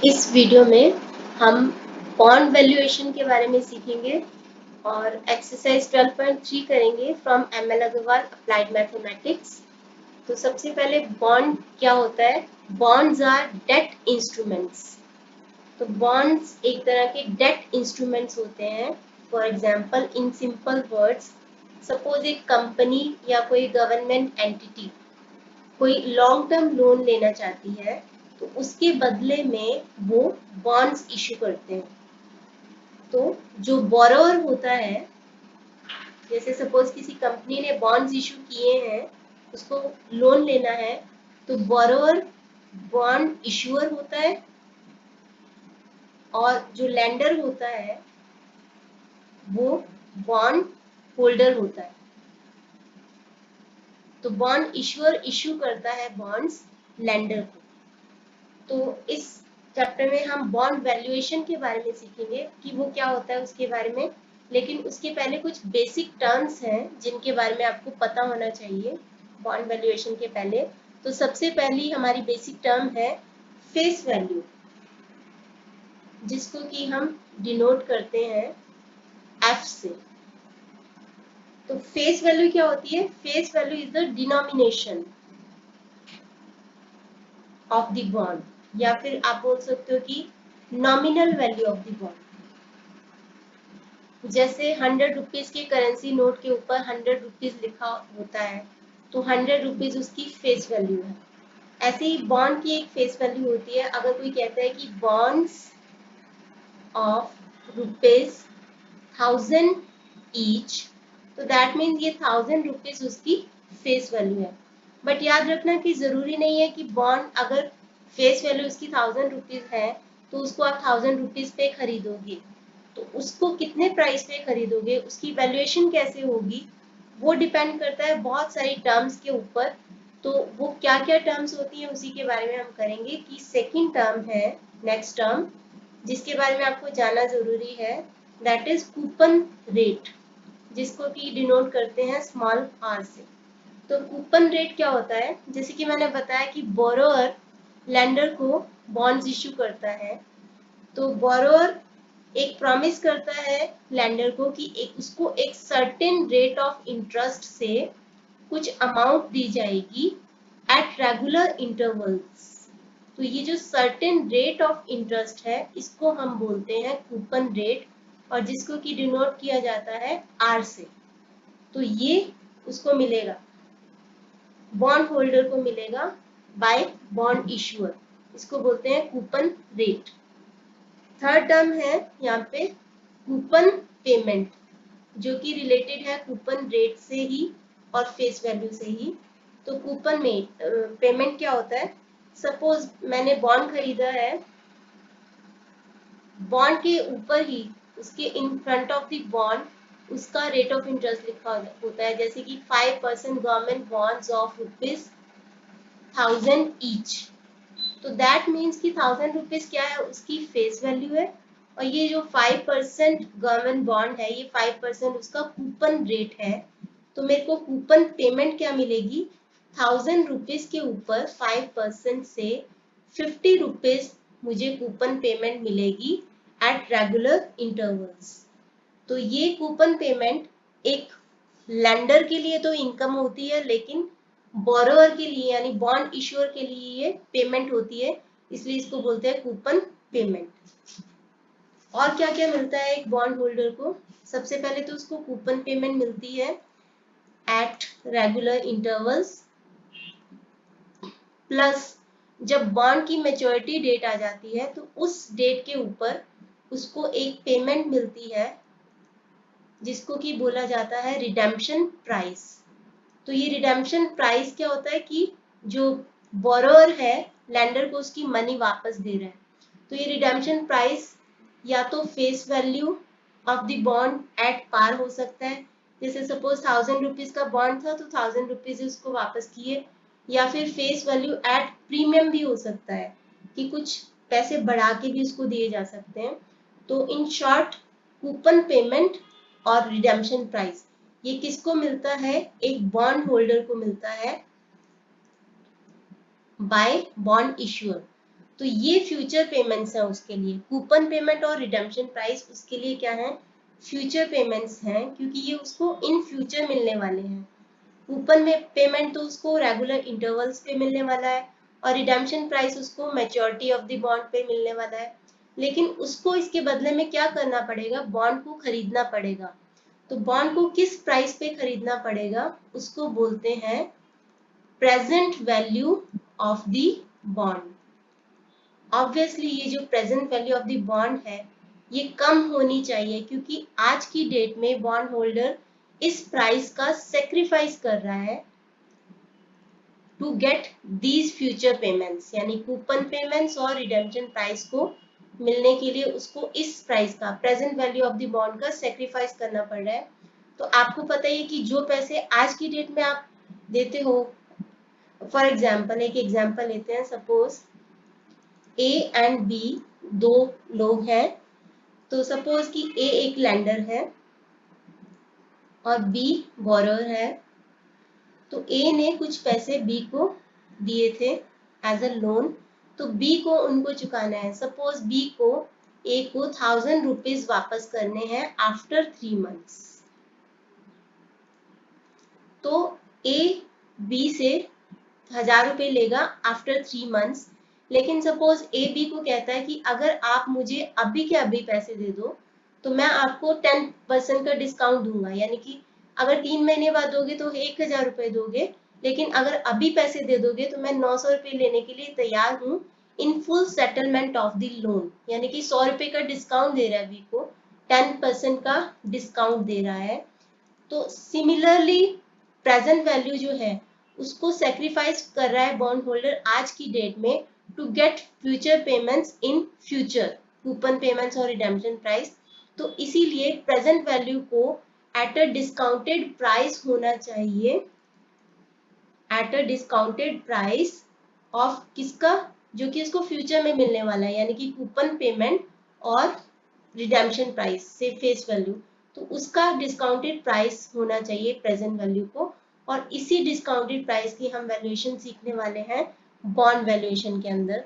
इस वीडियो में हम बॉन्ड वैल्यूएशन के बारे में सीखेंगे और एक्सरसाइज 12.3 करेंगे from ML Agarwal applied mathematics. तो सबसे पहले बॉन्ड क्या होता है? Bonds are debt instruments. तो बॉन्ड्स एक तरह के डेट इंस्ट्रूमेंट्स होते हैं। For example, in simple words, suppose एक कंपनी या कोई गवर्नमेंट एंटिटी कोई लॉन्ग टर्म लोन लेना चाहती है तो उसके बदले में वो बॉन्ड्स इशू करते हैं। तो जो बोरोअर होता है, जैसे सपोज किसी कंपनी ने बॉन्ड्स इशू किए हैं, उसको लोन लेना है, तो बोरोअर बॉन्ड इशूअर होता है और जो लेंडर होता है वो बॉन्ड होल्डर होता है। तो बॉन्ड इशूअर इशू करता है बॉन्ड्स लेंडर को। तो इस चैप्टर में हम बॉन्ड वैल्यूएशन के बारे में सीखेंगे कि वो क्या होता है उसके बारे में, लेकिन उसके पहले कुछ बेसिक टर्म्स हैं जिनके बारे में आपको पता होना चाहिए बॉन्ड वैल्यूएशन के पहले। तो सबसे पहली हमारी बेसिक टर्म है फेस वैल्यू, जिसको कि हम डिनोट करते हैं एफ से। तो फेस वैल्यू क्या होती है? Face value is the denomination of the bond, या फिर आप बोल सकते हो कि nominal value of the bond. जैसे 100 रुपीज के करेंसी नोट के ऊपर 100 रुपीज लिखा होता है, तो 100 रुपीज उसकी फेस वैल्यू है। ऐसे ही बॉन्ड की एक फेस वैल्यू होती है। अगर कोई कहता है कि बॉन्ड्स ऑफ ₹1000 ईच, तो दैट मीन्स ये 1000 रुपीज उसकी फेस वैल्यू है। बट याद रखना कि जरूरी नहीं है कि बॉन्ड अगर फेस वैल्यू उसकी 1000 रुपीज है तो उसको आप 1000 रुपीज पे खरीदोगे। तो उसको कितने प्राइस पे खरीदोगे, उसकी वैल्यूएशन कैसे होगी, वो डिपेंड करता है बहुत सारी टर्म्स के ऊपर। तो वो क्या क्या टर्म्स होती हैं उसी के बारे में हम करेंगे। कि सेकंड टर्म है, नेक्स्ट टर्म जिसके बारे में आपको जानना जरूरी है, दैट इज कूपन रेट, जिसको कि डिनोट करते हैं स्मॉल आर से। तो कूपन रेट क्या होता है? जैसे कि मैंने बताया कि बोरोअर लेंडर को बॉन्ड्स इशू करता है, तो बोरोअर एक प्रॉमिस करता है लेंडर को कि उसको एक सर्टेन रेट ऑफ इंटरेस्ट से कुछ अमाउंट दी जाएगी एट रेगुलर इंटरवल्स। तो ये जो सर्टेन रेट ऑफ इंटरेस्ट है इसको हम बोलते हैं कूपन रेट, और जिसको कि डिनोट किया जाता है आर से। तो ये उसको मिलेगा, बॉन्ड होल्डर को मिलेगा बाय बॉन्ड इशूअर, इसको बोलते हैं कूपन रेट। थर्ड टर्म है यहाँ पे कूपन पेमेंट, जो कि रिलेटेड है कूपन रेट से ही और फेस वैल्यू से ही। तो कूपन में पेमेंट क्या होता है? सपोज मैंने बॉन्ड खरीदा है, बॉन्ड के ऊपर ही उसके in front of the bond उसका रेट ऑफ इंटरेस्ट लिखा होता है, जैसे कि 5% गवर्नमेंट बॉन्ड्स ऑफ ₹1000 ईच। तो दैट मीन्स कि 1000 रुपीज क्या है? उसकी फेस वैल्यू है। और ये जो 5% गवर्नमेंट बॉन्ड है, ये 5% उसका कूपन रेट है। तो मेरे को कूपन पेमेंट क्या मिलेगी? 1000 रुपीज के ऊपर 5% से 50 रुपीज मुझे कूपन पेमेंट मिलेगी एट रेगुलर इंटरवल्स। तो ये कूपन पेमेंट एक लेंडर के लिए तो इनकम होती है, लेकिन बोरोअर के लिए यानी बॉन्ड इशूअर के लिए ये पेमेंट होती है, इसलिए इसको बोलते हैं कूपन पेमेंट। और क्या क्या मिलता है एक बॉन्ड होल्डर को? सबसे पहले तो उसको कूपन पेमेंट मिलती है एट रेगुलर इंटरवल्स, प्लस जब बॉन्ड की मैच्योरिटी डेट आ जाती है तो उस डेट के ऊपर उसको एक पेमेंट मिलती है जिसको कि बोला जाता है रिडेम्पशन प्राइस। तो ये रिडेम्पशन प्राइस क्या होता है? कि जो बोरोअर है लेंडर को उसकी मनी वापस दे रहा है। तो ये रिडेम्पशन प्राइस या तो face value of the bond at par हो सकता है, जैसे सपोज 1000 रुपीज का बॉन्ड था तो 1000 रुपीज उसको वापस किए, या फिर फेस वैल्यू एट प्रीमियम भी हो सकता है कि कुछ पैसे बढ़ा के भी उसको दिए जा सकते हैं। तो इन शॉर्ट, कूपन पेमेंट और रिडेम्पशन प्राइस ये किसको मिलता है? एक बॉन्ड होल्डर को मिलता है बाय बॉन्ड इशूअर। तो ये फ्यूचर पेमेंट्स हैं उसके लिए। कूपन पेमेंट और रिडेम्पशन प्राइस उसके लिए क्या है, फ्यूचर पेमेंट्स हैं, क्योंकि ये उसको इन फ्यूचर मिलने वाले हैं। कूपन में पेमेंट तो उसको रेगुलर इंटरवल्स पे मिलने वाला है और रिडेम्पशन प्राइस उसको मैच्योरिटी ऑफ द बॉन्ड पे मिलने वाला है। लेकिन उसको इसके बदले में क्या करना पड़ेगा, बॉन्ड को खरीदना पड़ेगा। तो बॉन्ड को किस प्राइस पे खरीदना पड़ेगा, उसको बोलते हैं present value of the bond. Obviously ये जो present value of the bond है ये कम होनी चाहिए, क्योंकि आज की डेट में बॉन्ड होल्डर इस प्राइस का सेक्रीफाइस कर रहा है to get these future payments, यानी कूपन पेमेंट्स और रिडेम्पशन प्राइस को मिलने के लिए उसको इस प्राइस का, present value of the bond का सेक्रीफाइस करना पड़ रहा है। तो आपको पता ही है कि जो पैसे आज की डेट में आप देते हो, फॉर एग्जाम्पल एक एग्जाम्पल लेते हैं, सपोज ए एंड बी दो लोग हैं। तो सपोज कि ए एक लेंडर है और बी बोरोर है। तो ए ने कुछ पैसे बी को दिए थे एज अ लोन, तो बी को उनको चुकाना है। सपोज बी को ए को 1000 रुपीज वापस करने हैं आफ्टर 3 मंथ्स। तो ए बी से 1000 रुपए लेगा आफ्टर 3 मंथ्स। लेकिन सपोज ए बी को कहता है कि अगर आप मुझे अभी के अभी पैसे दे दो तो मैं आपको 10% का डिस्काउंट दूंगा, यानी कि अगर 3 महीने बाद दोगे तो 1000 रुपए दोगे, लेकिन अगर अभी पैसे दे दोगे तो मैं 900 रुपए लेने के लिए तैयार हूँ in full settlement of the loan. यानी कि 100 रुपए का डिस्काउंट दे रहा है बी को, 10% का डिस्काउंट दे रहा है। तो सिमिलरली प्रेजेंट वैल्यू जो है उसको सेक्रीफाइस कर रहा है बॉन्ड होल्डर आज की डेट में to get future payments in future, coupon payments और रिडेम्पशन प्राइस। तो इसीलिए प्रेजेंट वैल्यू को एट अ डिस्काउंटेड प्राइस होना चाहिए, at a discounted price of किसका, जो कि उसको फ्यूचर में मिलने वाला है, यानी कि कूपन पेमेंट और रिडेम्पशन प्राइस से फेस वैल्यू। तो उसका डिस्काउंटेड प्राइस होना चाहिए प्रेजेंट वैल्यू को। और इसी डिस्काउंटेड प्राइस की हम वैल्यूएशन सीखने वाले हैं बॉन्ड वैल्यूएशन के अंदर।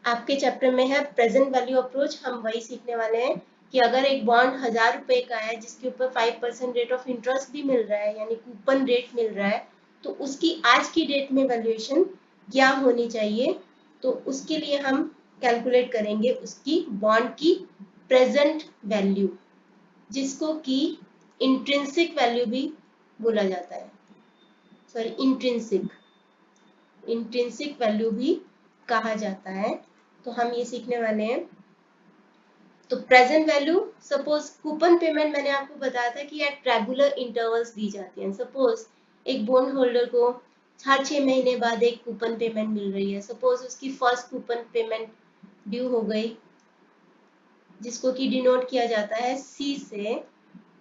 आपके चैप्टर में है प्रेजेंट वैल्यू अप्रोच, हम वही सीखने वाले हैं कि अगर एक बॉन्ड 1000 रुपए का है जिसके ऊपर 5% रेट ऑफ इंटरेस्ट भी मिल रहा है, यानी कूपन रेट मिल रहा है, तो उसकी आज की डेट में वैल्यूएशन क्या होनी चाहिए। तो उसके लिए हम कैलकुलेट करेंगे उसकी बॉन्ड की प्रेजेंट वैल्यू, जिसको कि इंट्रिंसिक वैल्यू भी बोला जाता है, सॉरी इंट्रिंसिक वैल्यू भी कहा जाता है। तो हम ये सीखने वाले हैं। तो present value, suppose coupon payment मैंने आपको बताया था कि एट रेगुलर इंटरवल्स दी जाती है। सपोज एक बॉन्ड होल्डर को हर 6 महीने बाद एक कूपन पेमेंट मिल रही है। सपोज उसकी फर्स्ट कूपन पेमेंट ड्यू हो गई, जिसको कि डिनोट किया जाता है सी से,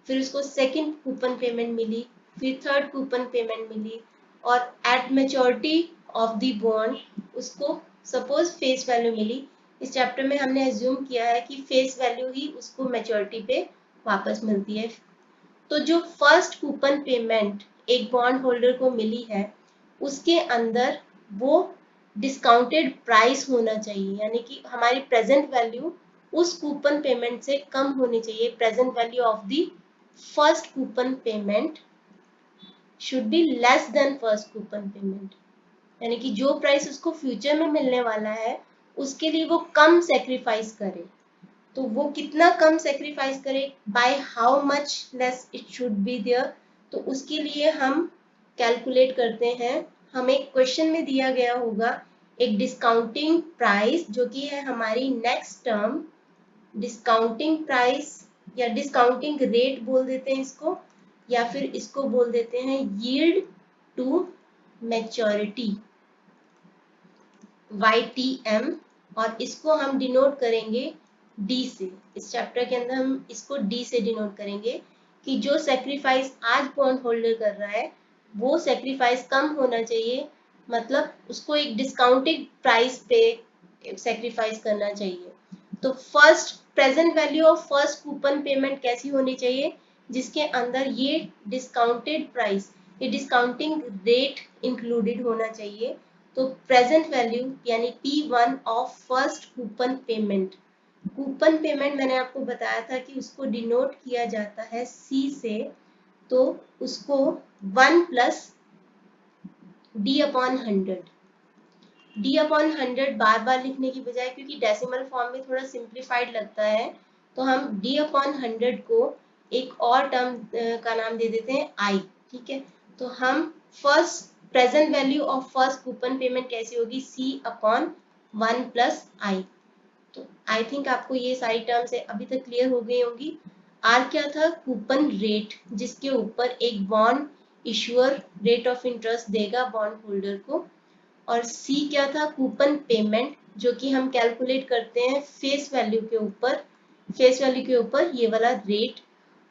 फिर उसको सेकंड कूपन पेमेंट मिली, फिर थर्ड कूपन पेमेंट मिली, और at maturity of the bond उसको सपोज फेस वैल्यू मिली। इस चैप्टर में हमने एज्यूम किया है कि फेस वैल्यू ही उसको मैच्योरिटी पे वापस मिलती है। तो जो फर्स्ट कूपन पेमेंट एक बॉन्ड होल्डर को मिली है उसके अंदर वो डिस्काउंटेड प्राइस होना चाहिए, यानी कि हमारी प्रेजेंट वैल्यू उस कूपन पेमेंट से कम होनी चाहिए। Present value of the first coupon payment should be less than first coupon payment, यानी कि जो प्राइस उसको फ्यूचर में मिलने वाला है उसके लिए वो कम सेक्रीफाइस करे। तो वो कितना कम सेक्रीफाइस करे, by how much less it should be there. तो उसके लिए हम कैलकुलेट करते हैं। हमें क्वेश्चन में दिया गया होगा एक डिस्काउंटिंग प्राइस, जो कि है हमारी नेक्स्ट टर्म, डिस्काउंटिंग प्राइस या डिस्काउंटिंग रेट बोल देते हैं इसको, या फिर इसको बोल देते हैं यील्ड टू मैच्योरिटी, YTM, और इसको हम डिनोट करेंगे डी से। इस चैप्टर के अंदर हम इसको डी से डिनोट करेंगे कि जो सेक्रीफाइस आज बॉन्ड होल्डर कर रहा है वो सेक्रीफाइस कम होना चाहिए, मतलब उसको एक डिस्काउंटेड प्राइस पे सेक्रीफाइस करना चाहिए। तो first present value of first coupon payment कैसी होनी चाहिए, जिसके अंदर ये डिस्काउंटेड प्राइस, ये डिस्काउंटिंग रेट इंक्लूडेड होना चाहिए। तो प्रेजेंट वैल्यू यानी P1 of first coupon payment, coupon payment मैंने आपको बताया था कि उसको डिनोट किया जाता है C से, तो उसको 1 plus D upon 100, D upon 100 बार बार लिखने की बजाय, क्योंकि डेसिमल फॉर्म में थोड़ा सिंप्लीफाइड लगता है, तो हम D अपॉन 100 को एक और टर्म का नाम दे देते हैं I, ठीक है। तो हम first present value of first coupon payment कैसी होगी, C अपॉन 1 प्लस I। तो आई थिंक आपको ये सारी टर्म्स अभी तक क्लियर हो गई होंगी। आर क्या था, कूपन रेट, जिसके ऊपर एक bond issuer rate of interest देगा बॉन्ड होल्डर को। और सी क्या था, कूपन पेमेंट, जो कि हम कैलकुलेट करते हैं फेस वैल्यू के ऊपर, फेस वैल्यू के ऊपर ये वाला रेट।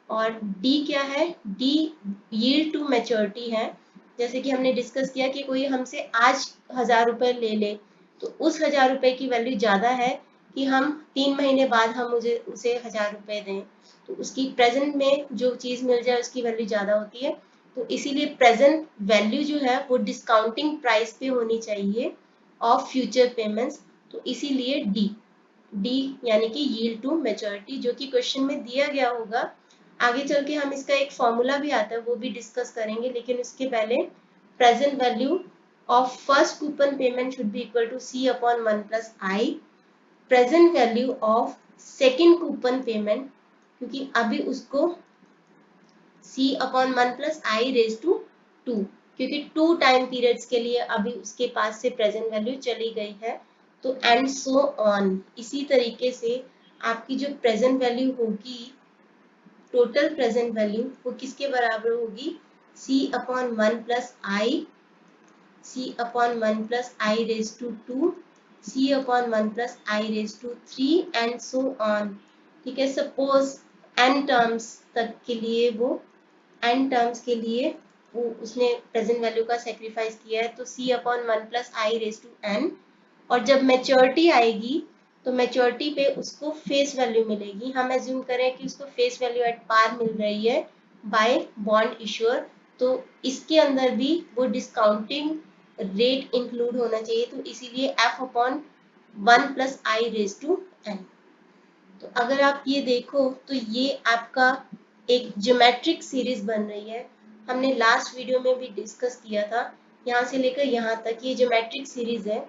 और डी क्या है, डी यील्ड टू मैच्योरिटी है। जैसे कि हमने डिस्कस किया कि कोई हमसे आज 1000 रुपए ले ले, तो उस 1000 रुपए की वैल्यू ज्यादा है कि हम 3 महीने बाद हम उसे 1000 रुपए दें, तो उसकी प्रेजेंट में जो चीज मिल जाए उसकी वैल्यू ज्यादा होती है। तो इसीलिए प्रेजेंट वैल्यू जो है वो डिस्काउंटिंग प्राइस पे होनी चाहिए ऑफ फ्यूचर पेमेंट्स, तो इसीलिए डी, डी यानी कि यील्ड टू मैच्योरिटी, जो कि क्वेश्चन में दिया गया होगा। आगे चल के हम इसका एक फॉर्मूला भी आता है, वो भी डिस्कस करेंगे, लेकिन उसके पहले present value of first coupon payment should be equal to C upon 1 plus I। Present value of second coupon payment, क्योंकि अभी उसको C upon 1 plus I raise to 2, क्योंकि 2 टाइम पीरियड्स के लिए अभी उसके पास से प्रेजेंट वैल्यू चली गई है, तो एंड सो ऑन। इसी तरीके से आपकी जो प्रेजेंट वैल्यू होगी, टोटल प्रेजेंट वैल्यू, वो किसके बराबर होगी, C upon 1 plus I, C upon 1 plus I raise to 2, C upon 1 plus I raise to 3 and so on, ठीक है। सपोज n टर्म्स तक के लिए, वो n टर्म्स के लिए वो उसने प्रेजेंट वैल्यू का सेक्रीफाइस किया है, तो C upon 1 plus I raise to n। और जब मैच्योरिटी आएगी तो मैच्योरिटी पे उसको फेस वैल्यू मिलेगी, हम एज्यूम करें कि उसको फेस वैल्यू एट पार मिल रही है बाय बॉन्ड इशूअर, तो इसके अंदर भी वो डिस्काउंटिंग रेट इंक्लूड होना चाहिए, तो इसीलिए f upon 1 plus I raise to n। तो अगर आप ये देखो तो ये आपका एक ज्योमेट्रिक सीरीज बन रही है, हमने लास्ट वीडियो में भी डिस्कस किया था, यहाँ से लेकर यहाँ तक ये ज्योमेट्रिक सीरीज है।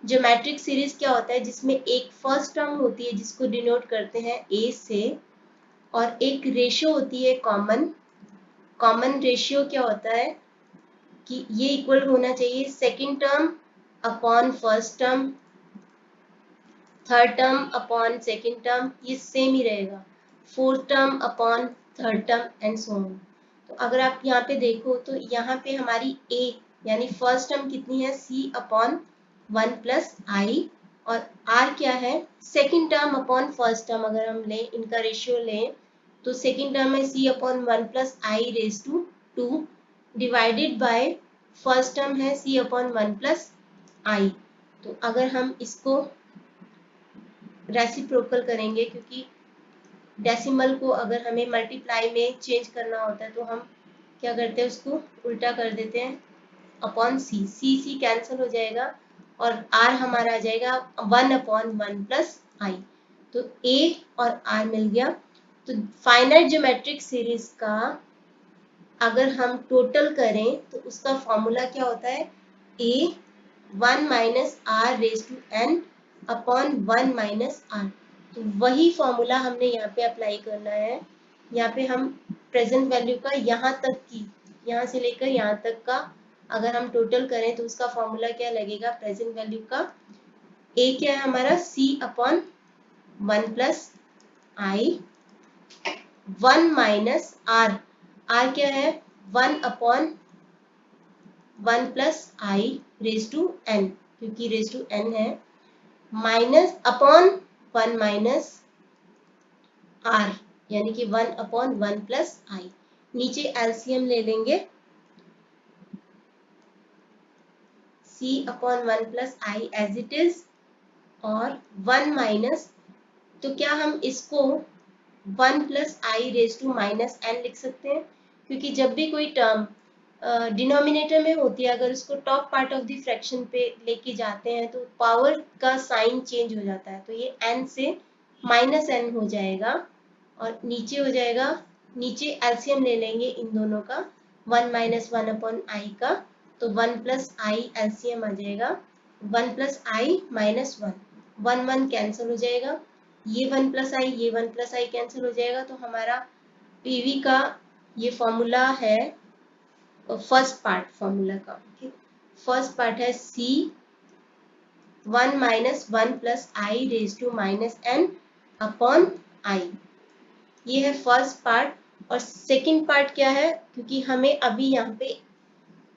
ज्योमेट्रिक सीरीज क्या होता है, जिसमें एक फर्स्ट टर्म होती है जिसको डिनोट करते हैं a से, और एक रेशियो होती है कॉमन। कॉमन रेशियो क्या होता है कि ये इक्वल होना चाहिए second term upon first term, third term upon second term, ये सेम ही रहेगा, fourth term upon third term and so on. तो अगर आप यहाँ पे देखो तो यहाँ पे हमारी a यानी फर्स्ट टर्म कितनी है, C अपॉन 1 प्लस I, और r क्या है, second term upon first term. अगर हम लें, इनका रेशियो लें, तो सेकंड टर्म है C upon 1 plus I raise to 2 divided by first term है C अपॉन 1 प्लस I। तो अगर हम इसको रेसिप्रोकल करेंगे, क्योंकि डेसिमल को अगर हमें मल्टीप्लाई में चेंज करना होता है तो हम क्या करते हैं, उसको उल्टा कर देते हैं अपॉन C, C कैंसिल हो जाएगा और R हमारा आ जाएगा 1 अपॉन 1 प्लस I। तो A और R मिल गया। तो फाइनाइट ज्योमेट्रिक सीरीज का अगर हम टोटल करें तो उसका फॉर्मूला क्या होता है, A 1 minus R raise to n upon 1 minus R। तो वही फॉर्मूला हमने यहाँ पे अप्लाई करना है। यहाँ पे हम प्रेजेंट वैल्यू का यहाँ तक की, यहाँ से लेकर यहाँ तक का अगर हम टोटल करें तो उसका फॉर्मूला क्या लगेगा, प्रेजेंट वैल्यू का A क्या है हमारा, C upon 1 plus I 1 minus R, R क्या है 1 upon 1 plus I raise to n, क्योंकि रेज टू n है, माइनस अपॉन 1 माइनस R यानी कि 1 अपॉन 1 प्लस I। नीचे एलसीएम ले लेंगे, C upon 1 plus I as it is, और 1 माइनस, तो क्या हम इसको 1 plus I raise to minus n लिख सकते हैं, क्योंकि जब भी कोई टर्म डिनोमिनेटर में होती है, अगर उसको top part of the fraction पे लेके जाते हैं तो पावर का साइन चेंज हो जाता है, तो ये n से माइनस n हो जाएगा और नीचे हो जाएगा, नीचे एलसीएम ले लेंगे इन दोनों का 1 माइनस 1 अपॉन आई का, तो 1 प्लस आई एलसीएम आ जाएगा 1 प्लस आई माइनस 1, 1 1 कैंसिल हो जाएगा, ये 1 प्लस आई ये 1 प्लस आई कैंसिल हो जाएगा, तो हमारा पीवी का ये फॉर्मूला है फर्स्ट पार्ट फॉर्मूला का। फर्स्ट पार्ट है C 1 minus 1 plus I raise to minus N upon I, ये है फर्स्ट पार्ट। और सेकंड पार्ट क्या है, क्योंकि हमें अभी यहाँ पे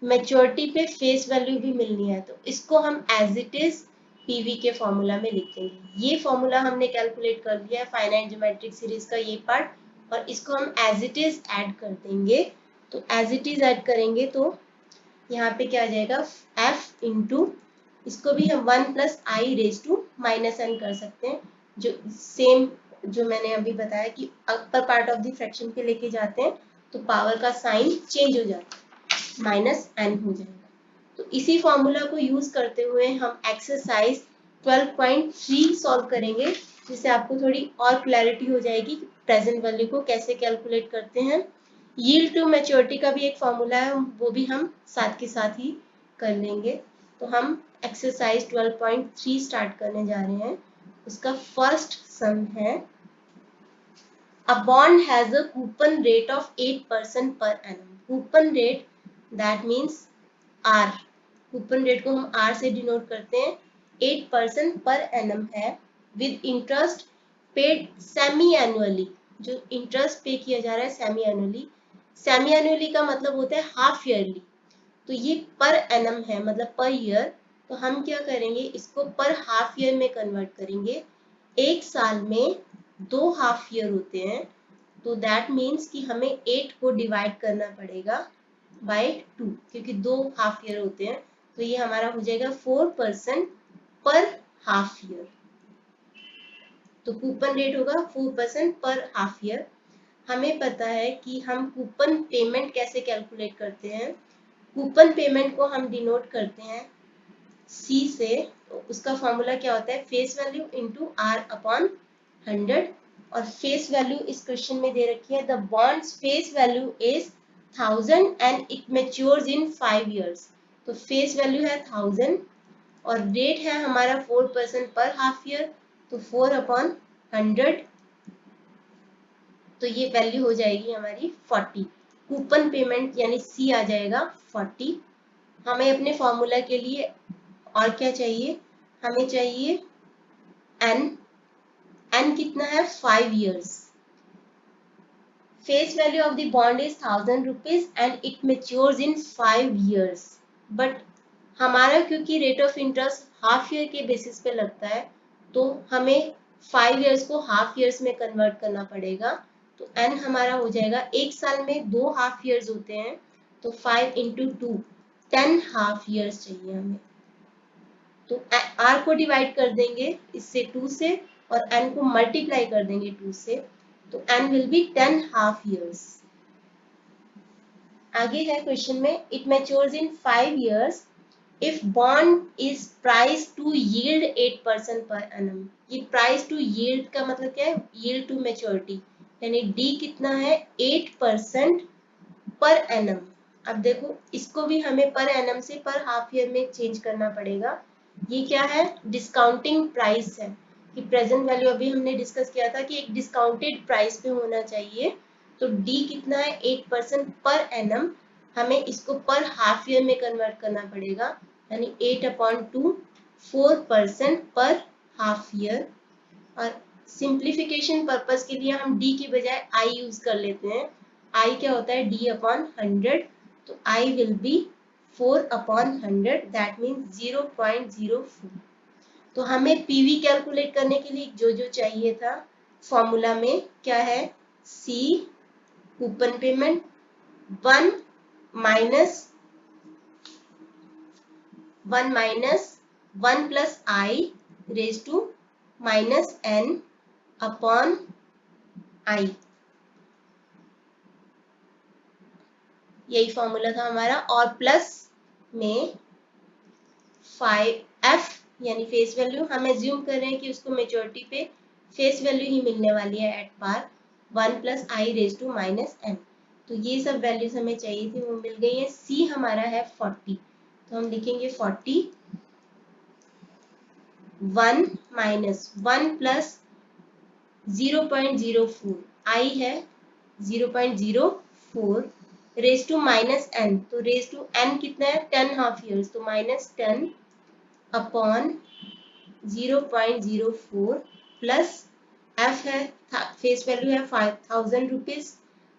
मैच्योरिटी पे फेस वैल्यू भी मिलनी है, तो इसको हम एज इट इज पीवी के फॉर्मूला में लिख देंगे। ये फॉर्मूला हमने कैलकुलेट कर लिया है फाइनाइट ज्योमेट्रिक सीरीज का ये पार्ट, और इसको हम एज इट इज ऐड कर देंगे। तो एज इट इज ऐड करेंगे तो यहाँ पे क्या आ जाएगा f इंटू, इसको भी हम 1 plus I raise to minus N कर सकते हैं, जो सेम जो मैंने अभी बताया कि upper part of the fraction पे लेके जाते हैं तो पावर का साइन चेंज हो जाता है, माइनस एन हो जाएगा। तो इसी फॉर्मूला को यूज करते हुए हम एक्सरसाइज 12.3 सॉल्व करेंगे, जिससे आपको थोड़ी और क्लैरिटी हो जाएगी कि प्रेजेंट वैल्यू को कैसे कैलकुलेट करते हैं। यील्ड टू मैच्योरिटी का भी एक फॉर्मूला है, वो भी हम साथ के साथ ही कर लेंगे। तो हम एक्सरसाइज 12.3 स्टार्ट करने जा रहे हैं। उसका फर्स्ट सम है, a bond has a coupon rate of 8% per annum. Coupon rate that means R, coupon rate को हम आर से डिनोट करते हैं, 8% पर एनम है, with interest paid semi annually. जो इंटरेस्ट पे किया जा रहा है सेमी एनुअली, सेमी एनुअली का मतलब होता है हाफ ईयरली, तो ये पर एनम है मतलब पर ईयर, तो हम क्या करेंगे इसको पर हाफ ईयर में कन्वर्ट करेंगे। एक साल में 2 हाफ ईयर होते हैं, तो दैट मीन्स कि हमें 8 को डिवाइड करना पड़ेगा बाय 2, क्योंकि 2 हाफ ईयर होते हैं, तो ये हमारा हो जाएगा 4% पर हाफ ईयर। तो कूपन रेट होगा 4% पर हाफ ईयर। हमें पता है कि हम कूपन पेमेंट कैसे कैलकुलेट करते हैं। कूपन पेमेंट को हम डिनोट करते हैं सी से, तो उसका फॉर्मूला क्या होता है, face value into R upon 100, और फेस वैल्यू इस क्वेश्चन में दे रखी है, the bonds face value is 1000 and it matures in 5 years, तो फेस वैल्यू है 1000 और रेट है हमारा 4% पर हाफ ईयर, तो 4 अपॉन 100, तो ये वैल्यू हो जाएगी हमारी 40। कूपन पेमेंट यानी सी आ जाएगा 40। हमें अपने फॉर्मूला के लिए और क्या चाहिए, हमें चाहिए एन, एन कितना है 5 years. Face value of the bond is 1000 rupees and it matures in 5 years, but हमारा क्योंकि rate of interest half year के बेसिस पे लगता है, तो हमें 5 इयर्स को हाफ ईयर्स में कन्वर्ट करना पड़ेगा, तो एन हमारा हो जाएगा, एक साल में 2 हाफ ईयर्स होते हैं, तो 5 इंटू 2 10 हाफ ईयर्स चाहिए हमें। तो आर को डिवाइड कर देंगे इससे 2 से और एन को मल्टीप्लाई कर देंगे 2 से, तो N will be 10 half years. आगे है क्वेश्चन में, it matures in 5 years if bond is price to yield 8% per annum. ये प्राइस टू यील्ड का मतलब क्या है, यील्ड टू मैच्योरिटी, यानी डी कितना है 8% पर एनम। अब देखो इसको भी हमें पर एनम से पर हाफ ईयर में चेंज करना पड़ेगा। ये क्या है, डिस्काउंटिंग प्राइस है, कि प्रेजेंट वैल्यू अभी हमने डिस्कस किया था कि एक डिस्काउंटेड प्राइस पे होना चाहिए, तो डी कितना है 8% पर एनम, हमें इसको पर हाफ ईयर में कन्वर्ट करना पड़ेगा, यानी 8/2 4% पर हाफ ईयर। और सिंप्लीफिकेशन पर्पस के लिए हम डी की बजाय आई यूज कर लेते हैं। आई क्या होता है d/100, तो I will be 4/100, that means 0.04। तो हमें पीवी कैलकुलेट करने के लिए जो जो चाहिए था फॉर्मूला में क्या है, C coupon payment 1 minus 1 plus I raise to minus N upon I. यही फॉर्मूला था हमारा, और प्लस में 5f यानी फेस वैल्यू, हम एज्यूम कर रहे हैं कि उसको मेजॉरिटी पे फेस वैल्यू ही मिलने वाली है at par 1 plus I raise to minus n। तो ये सब वैल्यूज हमें चाहिए थी, वो मिल गई है। c हमारा है 40, तो हम लिखेंगे 40 1 माइनस 1 प्लस 0.04 आई है 0.04 रेज टू माइनस n, तो रेज टू n कितना है 10 हाफ ईयर्स, तो माइनस 10 अपॉन 0.04 प्लस f है फेस वैल्यू है 5000 रुपीज,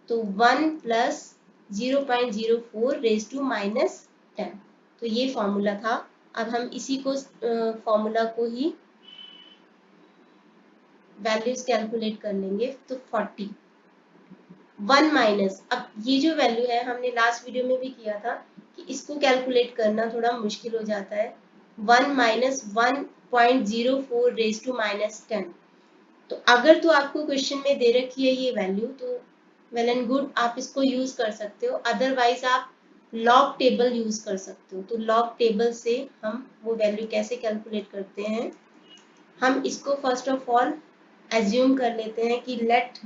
तो 1 प्लस 0.04 रेज टू माइनस 10। तो ये फॉर्मूला था। अब हम इसी को फॉर्मूला को ही वैल्यूज कैलकुलेट कर लेंगे। तो 40 1 माइनस, अब ये जो वैल्यू है हमने लास्ट वीडियो में भी किया था कि इसको कैलकुलेट करना थोड़ा मुश्किल हो जाता है। 1 माइनस 1.04 रेज टू माइनस 10। तो अगर तो आपको क्वेश्चन में दे रखी है ये वैल्यू, तो वेल एंड गुड, आप इसको यूज कर सकते हो, अदरवाइज आप लॉग टेबल यूज कर सकते हो। तो लॉग टेबल से हम वो वैल्यू कैसे कैलकुलेट करते हैं, हम इसको फर्स्ट ऑफ ऑल एज्यूम कर लेते हैं कि let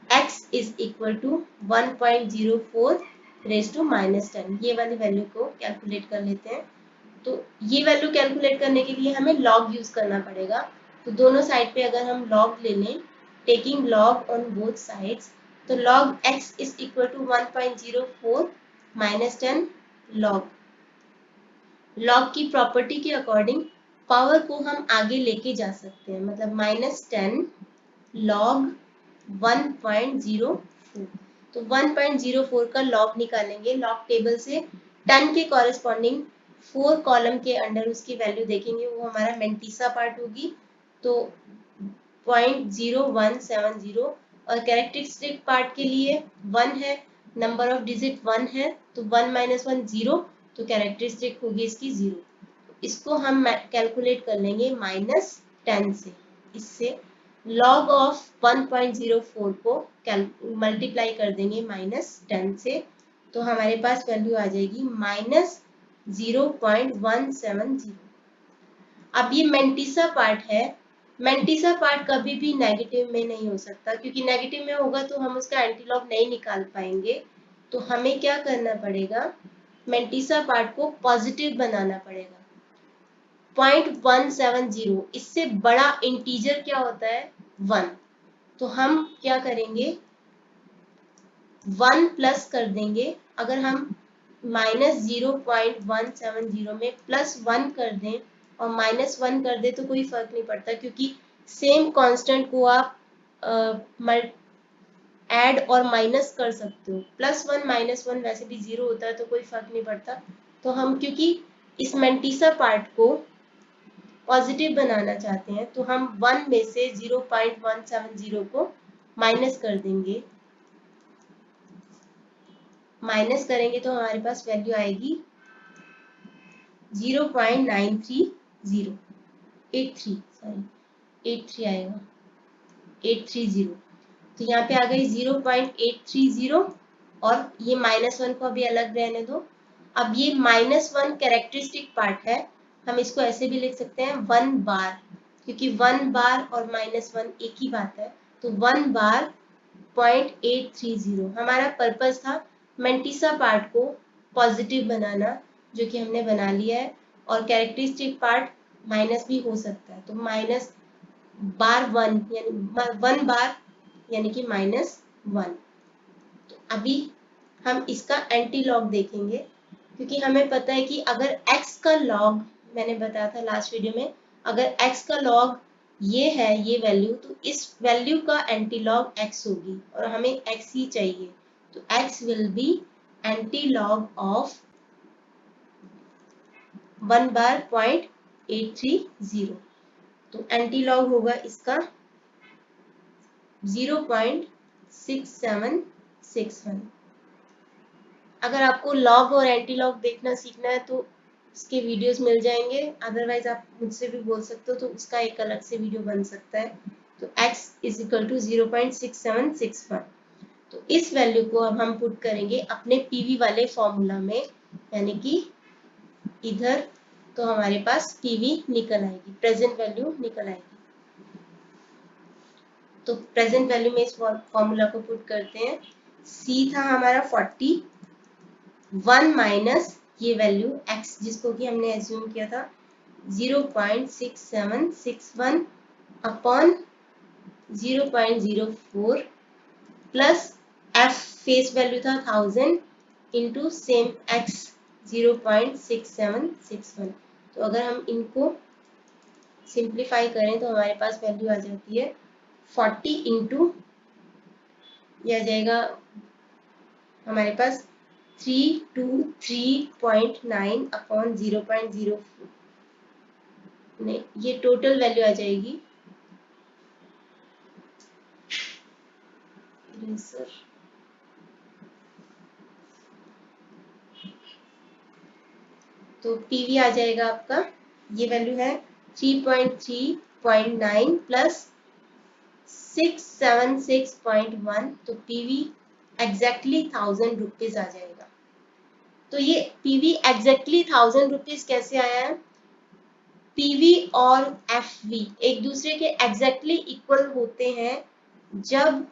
x is equal to 1.04 raise to minus 10। ये वाली वैल्यू को कैलकुलेट कर लेते हैं। तो ये वैल्यू कैलकुलेट करने के लिए हमें लॉग यूज करना पड़ेगा। तो दोनों साइड पे अगर हम लॉग ले लें, taking log on both sides, तो log x is equal to 1.04 minus 10 log. Log की प्रॉपर्टी के अकॉर्डिंग पावर को हम आगे लेके जा सकते हैं, मतलब माइनस 10 लॉग 1.04। तो 1.04 का लॉग निकालेंगे लॉग टेबल से, 10 के कॉरेस्पॉन्डिंग 4 कॉलम के अंडर उसकी वैल्यू देखेंगे, वो हमारा मेंटिसा पार्ट होगी, तो 0.0170। और कैरेक्टरिस्टिक पार्ट के लिए 1 है, नंबर ऑफ डिजिट 1 है, तो 1 माइनस 1 0, तो कैरेक्टरिस्टिक होगी इसकी 0। इसको हम कैलकुलेट कर लेंगे माइनस 10 से। इससे लॉग ऑफ 1.04 को मल्टीप्लाई कर देंगे माइनस 10 से, तो हमारे पास वैल्यू आ जाएगी माइनस 0.170। अब ये मेंटिसा पार्ट है, मेंटिसा पार्ट कभी भी नेगेटिव में नहीं हो सकता, क्योंकि नेगेटिव में होगा तो हम उसका एंटीलॉग नहीं निकाल पाएंगे। तो हमें क्या करना पड़ेगा, मेंटिसा पार्ट को पॉजिटिव बनाना पड़ेगा। 0.170, इससे बड़ा इंटीजर क्या होता है 1, तो हम क्या करेंगे 1 प्लस कर देंगे। अगर हम माइनस 0.170 में प्लस 1 कर दें और माइनस 1 कर दें तो कोई फर्क नहीं पड़ता, क्योंकि सेम कांस्टेंट को आप ऐड और माइनस कर सकते हो। प्लस 1 माइनस 1 वैसे भी 0 होता है, तो कोई फर्क नहीं पड़ता। तो हम क्योंकि इस मेंटिसा पार्ट को पॉजिटिव बनाना चाहते हैं, तो हम 1 में से 0.170 को माइनस कर देंगे। माइनस करेंगे तो हमारे पास वैल्यू आएगी 0.93 आएगा 830। तो यहाँ पे आ गई 0.830, और ये माइनस 1 को अभी अलग रहने दो। अब ये माइनस 1 कैरेक्टरिस्टिक पार्ट है, हम इसको ऐसे भी लिख सकते हैं 1 बार, क्योंकि 1 बार और माइनस 1 एक ही बात है। तो 1 बार 0.830 हमारा पर्पस था मेंटिसा पार्ट को पॉजिटिव बनाना, जो कि हमने बना लिया है। और कैरेक्टरिस्टिक पार्ट माइनस भी हो सकता है, तो माइनस बार 1 यानी 1 बार यानी कि माइनस 1। तो अभी हम इसका एंटी लॉग देखेंगे, क्योंकि हमें पता है कि अगर x का लॉग, मैंने बताया था लास्ट वीडियो में, अगर x का लॉग ये है ये वैल्यू, तो इस वैल्यू का एंटी लॉग x होगी, और हमें x ही चाहिए। तो x will B anti log of 1 बार 0.830। तो एंटी लॉग होगा इसका 0.6761। अगर आपको लॉग और एंटी लॉग देखना सीखना है तो इसके वीडियोस मिल जाएंगे, अदरवाइज आप मुझसे भी बोल सकते हो, तो उसका एक अलग से वीडियो बन सकता है। तो x इज इक्वल टू 0.6761। तो इस वैल्यू को अब हम पुट करेंगे अपने पीवी वाले फॉर्मूला में, यानी कि इधर तो हमारे पास पीवी निकल आएगी, प्रेजेंट वैल्यू निकल आएगी। तो प्रेजेंट वैल्यू में इस फॉर्मूला को पुट करते हैं। सी था हमारा 41 माइनस ये वैल्यू x जिसको कि हमने एज्यूम किया था 0.6761 upon 0.04 plus f face value था 1000 इंटू सेम x 0.6761। तो अगर हम इनको सिंप्लीफाई करें तो हमारे पास वैल्यू आ जाती है 40 इंटू यह आ जाएगा हमारे पास 323.9 अपॉन 0.04 नहीं, ये टोटल वैल्यू आ जाएगी तो पीवी आ जाएगा आपका, ये वैल्यू है 3.3.9 प्लस 676.1, तो पीवी एग्जैक्टली 1000 रुपीज आ जाएगा। तो ये पीवी एग्जैक्टली 1000 रुपीज कैसे आया है? पीवी और एफवी एक दूसरे के एग्जैक्टली इक्वल होते हैं जब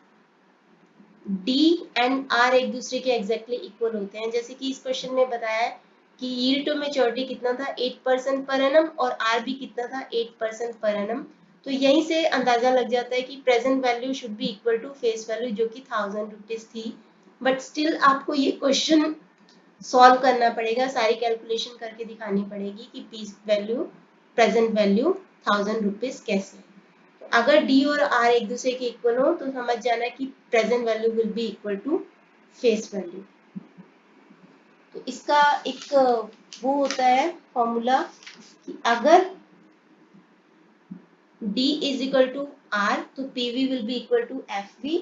डी एंड आर एक दूसरे के एग्जैक्टली इक्वल होते हैं। जैसे कि इस क्वेश्चन में बताया है कि यील्ड टू मैच्योरिटी कितना था 8% पर एनम और आर भी कितना था 8% पर एनम। तो यहीं से अंदाजा लग जाता है कि present value should be equal to face value जो कि 1000 रुपीज थी। बट स्टिल आपको ये क्वेश्चन सॉल्व करना पड़ेगा, सारी कैलकुलेशन करके दिखानी पड़ेगी कि piece value present value 1000 rupees कैसे है। तो अगर डी और आर एक दूसरे के इक्वल हो तो समझ जाना कि present value will be equal to face value. तो इसका एक वो होता है फॉर्मूला कि अगर D is equal to R तो PV will be equal to FV।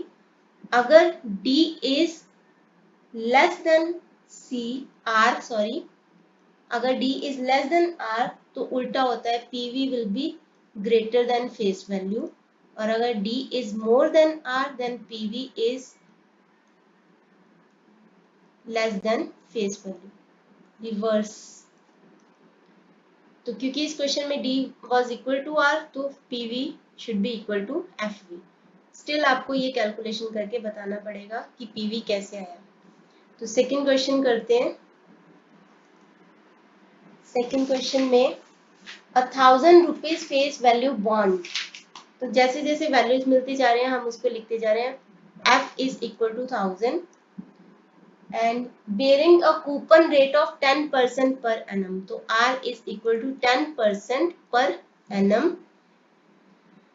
अगर D इज लेस देन अगर D is less than R तो उल्टा होता है PV will be greater than face value, और अगर D is more than R then PV is less than face value, reverse. तो क्योंकि इस क्वेश्चन में D was equal to R तो PV should be equal to FV। Still आपको ये calculation करके बताना पड़ेगा कि PV कैसे आया। तो सेकंड क्वेश्चन करते हैं। सेकंड क्वेश्चन में 1000 रुपीज फेस वैल्यू बॉन्ड। तो जैसे जैसे वैल्यूज मिलती जा रहे हैं हम उसको लिखते जा रहे हैं। F is equal to 1000 and bearing a coupon rate of 10% per annum। तो R is equal to 10% per annum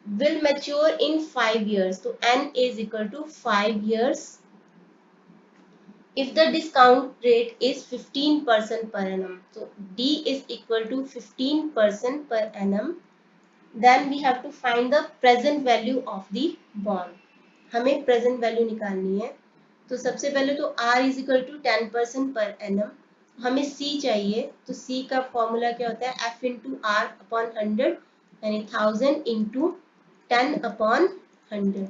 will mature in 5 years। तो N is equal to 5 years if the discount rate is 15% per annum। तो D is equal to 15% per annum, then we have to find the present value of the bond। हमें present value निकालनी है। तो सबसे पहले तो R is equal to 10% per annum, हमें C चाहिए। तो C का फॉर्मूला क्या होता है F इंटू आर अपॉन 100, यानी 1000 इंटू 10 अपॉन 100।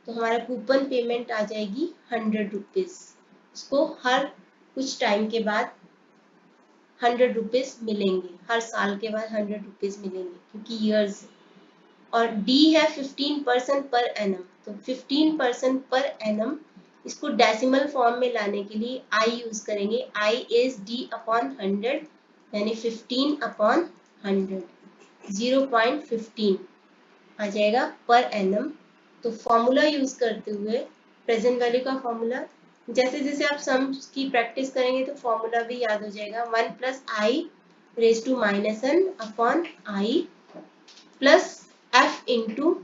तो हमारा कूपन पेमेंट आ जाएगी 100 रुपीज। उसको हर कुछ टाइम के बाद 100 रुपीज मिलेंगे, हर साल के बाद 100 रुपीज मिलेंगे क्योंकि ईयर्स। और D है 15% पर एनम, तो 15% पर एनम इसको डेसिमल फॉर्म में लाने के लिए I यूज करेंगे। I इज D अपॉन 100, यानी 15 अपॉन 100, 0.15 आ जाएगा पर एनम। तो फॉर्मूला यूज करते हुए प्रेजेंट वैल्यू का फॉर्मूला, जैसे जैसे आप सम्स की प्रैक्टिस करेंगे तो फॉर्मूला भी याद हो जाएगा। 1 plus I raise to minus N upon I plus F into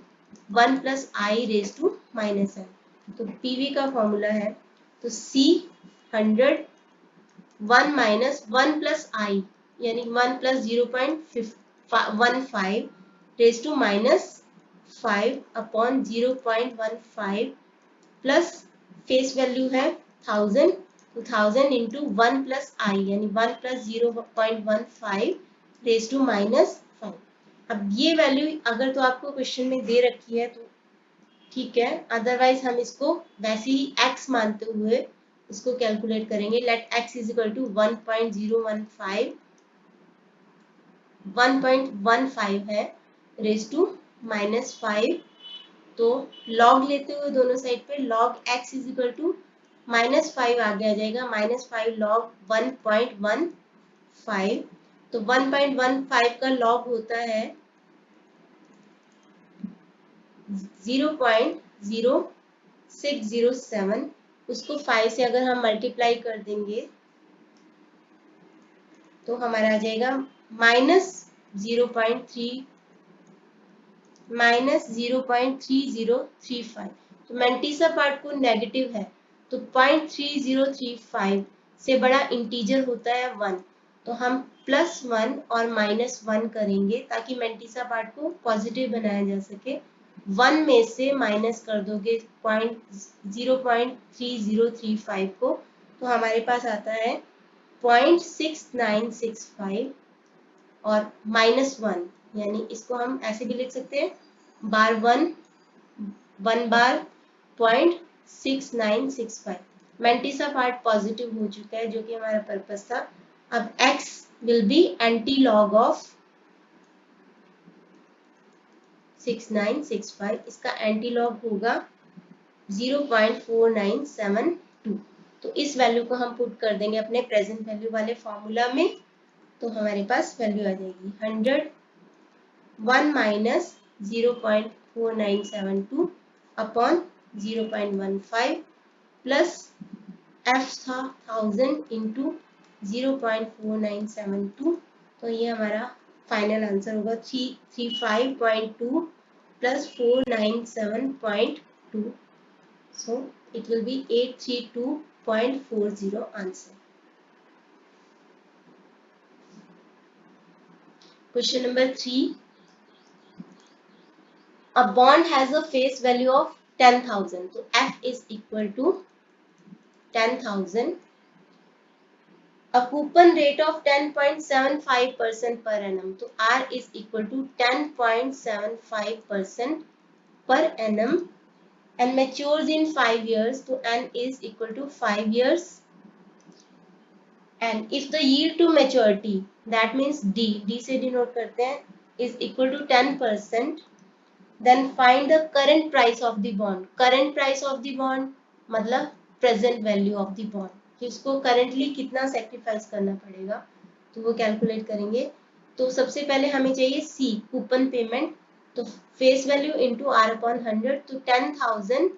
1 plus I raise to minus N. तो PV का फॉर्मूला है तो C 100 1 माइनस 1 प्लस आई यानी 1 plus 0.15 raise to minus 5 upon 0.15 plus face value है 1000, तो 1000 into 1 plus I यानी 1 plus 0.15 raise to minus 5। अब ये वैल्यू अगर तो आपको क्वेश्चन में दे रखी है ठीक है, अदरवाइज हम इसको वैसे ही x मानते हुए इसको कैलकुलेट करेंगे। Let x is equal to 1.15 है रेज टू -5। तो log लेते हुए दोनों साइड पे log x is equal to -5 आगे आ जाएगा, -5 log 1.15। तो 1.15 का log होता है 0.0607। उसको 5 से अगर हम मल्टीप्लाई कर देंगे तो हमारा आ जाएगा -0.3035। तो मैंटीसा पार्ट को नेगेटिव है, तो 0.3035 से बड़ा इंटीजर होता है 1। तो हम +1 और -1 करेंगे ताकि मैंटीसा पार्ट को पॉजिटिव बनाया जा सके। 1 में से माइनस कर दोगे 0.3035 को, तो हमारे पास आता है 0.6965 और -1, यानी इसको हम ऐसे भी लिख सकते हैं बार 1 बार 0.6965। मैंटीसा पार्ट पॉजिटिव हो चुका है, जो कि हमारा पर्पस था। अब x will B anti log of 6965, इसका एंटी लॉग होगा 0.4972। तो इस वैल्यू को हम पुट कर देंगे अपने प्रेजेंट वैल्यू वाले फॉर्मूला में, तो हमारे पास वैल्यू आ जाएगी 100 माइनस 0.4972 अपॉन 0.15 प्लस f था 1000 इंटू 0.4972। तो ये हमारा फाइनल आंसर होगा 335.2 plus 497.2। So it will be 832.40 answer. Question number 3. A bond has a face value of 10,000. So F is equal to 10,000. A coupon rate of 10.75% per annum. So R is equal to 10.75% per annum and matures in 5 years. So N is equal to 5 years. And if the yield to maturity, that means D से denote करते हैं, is equal to 10%, then find the current price of the bond. Current price of the bond मतलब present value of the bond, कि उसको currently कितना sacrifice करना पड़ेगा, तो वो कैलकुलेट करेंगे। तो सबसे पहले हमें चाहिए C, कूपन पेमेंट। तो face value into R upon 100, तो 10,000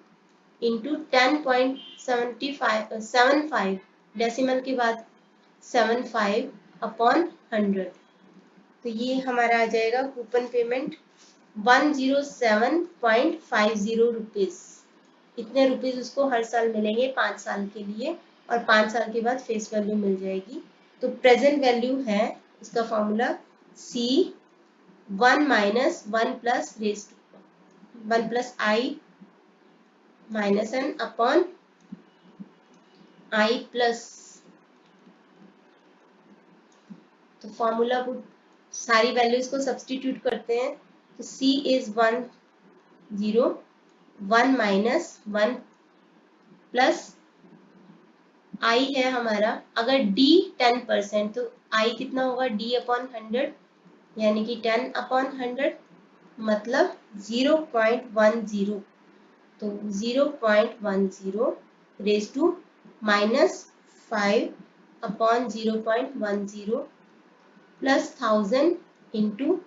इंटू 10.75 डेसिमल के बाद 75 अपॉन 100। तो ये हमारा आ जाएगा कूपन पेमेंट 107.50 रुपीज। इतने रुपीज उसको हर साल मिलेंगे 5 साल के लिए, और 5 साल के बाद फेस वैल्यू मिल जाएगी। तो प्रेजेंट वैल्यू है इसका formula C1 minus 1 plus I minus N upon I plus. तो फॉर्मूला को सारी वैल्यूज को सब्स्टिट्यूट करते हैं। तो C is 1 minus 1 plus I है हमारा, अगर D 10%, तो I कितना होगा D अपॉन 100, यानी कि 10 अपॉन 100 मतलब 0.10। तो 0.10 raise to -5 upon 0.10 plus 1000 into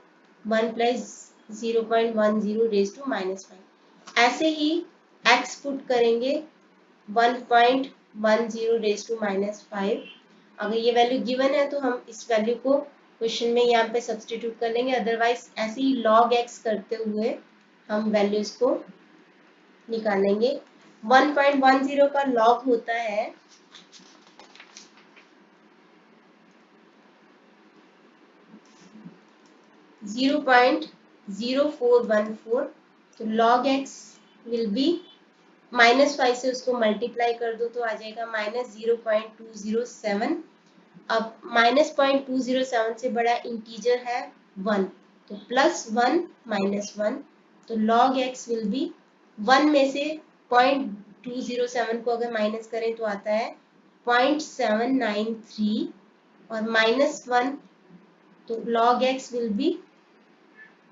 1 plus 0.10 raise to -5। ऐसे ही x पुट करेंगे 1.10 रेज टू -5। अगर ये वैल्यू गिवन है तो हम इस वैल्यू को क्वेश्चन में यहाँ पे सब्स्टिट्यूट कर लेंगे, अदरवाइज ऐसे ही log x करते हुए हम वैल्यूज को निकालेंगे। 1.10 का log होता है 0.0414। तो log x विल बी -5 से उसको मल्टीप्लाई कर दो तो आ जाएगा -0.207। अब -0.207 से बड़ा इंटीजर है 1, तो +1 -1, तो log x विल बी 1 में से 0.207 को अगर माइनस करें तो आता है 0.793 और -1, तो log x will be